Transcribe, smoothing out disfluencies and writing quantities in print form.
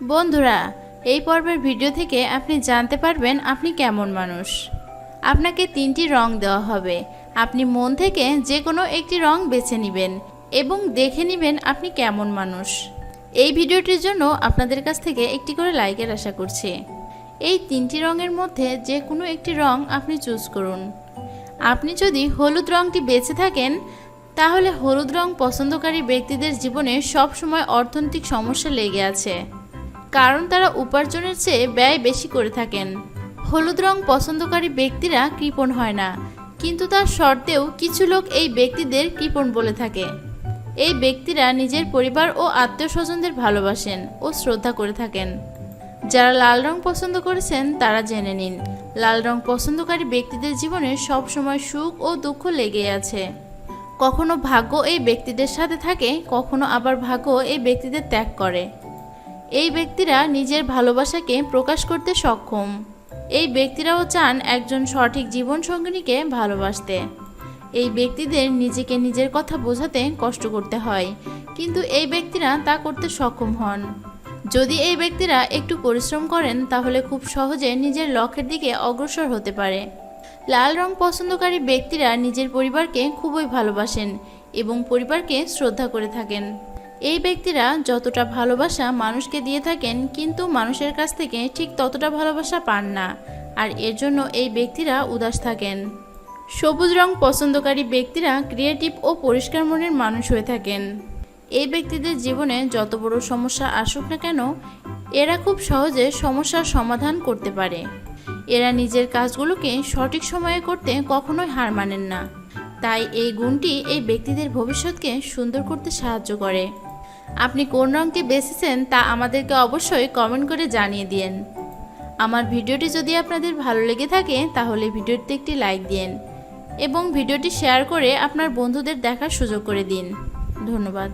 বন্ধুরা, এই পর্বের ভিডিও থেকে আপনি জানতে পারবেন আপনি কেমন মানুষ। আপনাকে 3টি রং দেওয়া হবে। আপনি মন থেকে যে কোনো একটি রং বেছে নেবেন এবং দেখে নেবেন আপনি কেমন মানুষ। এই ভিডিওটির জন্য আপনাদের কাছ থেকে একটি করে লাইকের আশা করছি। এই 3টি রঙের মধ্যে যে কোনো একটি রং আপনি চুজ করুন। আপনি যদি হলুদ রংটি বেছে থাকেন তাহলে হলুদ রং পছন্দকারী ব্যক্তিদের জীবনে সব সময় অর্থনৈতিক সমস্যা লেগে আছে, কারণ তারা উপার্জনের চেয়ে ব্যয় বেশি করে থাকেন। হলুদ রং পছন্দকারী ব্যক্তিরা কৃপণ হয় না, কিন্তু তার সত্ত্বেও কিছু লোক এই ব্যক্তিদের কৃপণ বলে থাকে। এই ব্যক্তিরা নিজের পরিবার ও আত্মীয় স্বজনদের ভালোবাসেন ও শ্রদ্ধা করে থাকেন। যারা লাল রং পছন্দ করেছেন তারা জেনে নিন, লাল রং পছন্দকারী ব্যক্তিদের জীবনে সব সময় সুখ ও দুঃখ লেগেই আছে। কখনো ভাগ্য এই ব্যক্তিদের সাথে থাকে, কখনো আবার ভাগ্য এই ব্যক্তিদের ত্যাগ করে। এই ব্যক্তিরা নিজের ভালোবাসাকে প্রকাশ করতে সক্ষম। এই ব্যক্তিরাও চান একজন সঠিক জীবনসঙ্গিনীকে ভালোবাসতে। এই ব্যক্তিদের নিজেকে নিজের কথা বোঝাতে কষ্ট করতে হয়, কিন্তু এই ব্যক্তিরা তা করতে সক্ষম হন। যদি এই ব্যক্তিরা একটু পরিশ্রম করেন তাহলে খুব সহজে নিজের লক্ষ্যের দিকে অগ্রসর হতে পারে। লাল রং পছন্দকারী ব্যক্তিরা নিজের পরিবারকে খুবই ভালোবাসেন এবং পরিবারকে শ্রদ্ধা করে থাকেন। এই ব্যক্তিরা যতটা ভালোবাসা মানুষকে দিয়ে থাকেন, কিন্তু মানুষের কাছ থেকে ঠিক ততটা ভালোবাসা পান না, আর এর জন্য এই ব্যক্তিরা উদাস থাকেন। সবুজ রং পছন্দকারী ব্যক্তিরা ক্রিয়েটিভ ও পরিষ্কার মনের মানুষ হয়ে থাকেন। এই ব্যক্তিদের জীবনে যত বড় সমস্যা আসুক না কেন, এরা খুব সহজে সমস্যার সমাধান করতে পারে। এরা নিজের কাজগুলোকে সঠিক সময়ে করতে কখনোই হার মানেন না, তাই এই গুণটি এই ব্যক্তিদের ভবিষ্যৎকে সুন্দর করতে সাহায্য করে। আপনি কোন রঙটি বেছেছেন তা আমাদেরকে অবশ্যই কমেন্ট করে জানিয়ে দিন। আমার ভিডিওটি যদি আপনাদের ভালো লেগে থাকে তাহলে ভিডিওটিতে একটি লাইক দিন এবং ভিডিওটি শেয়ার করে আপনার বন্ধুদের দেখার সুযোগ করে দিন। ধন্যবাদ।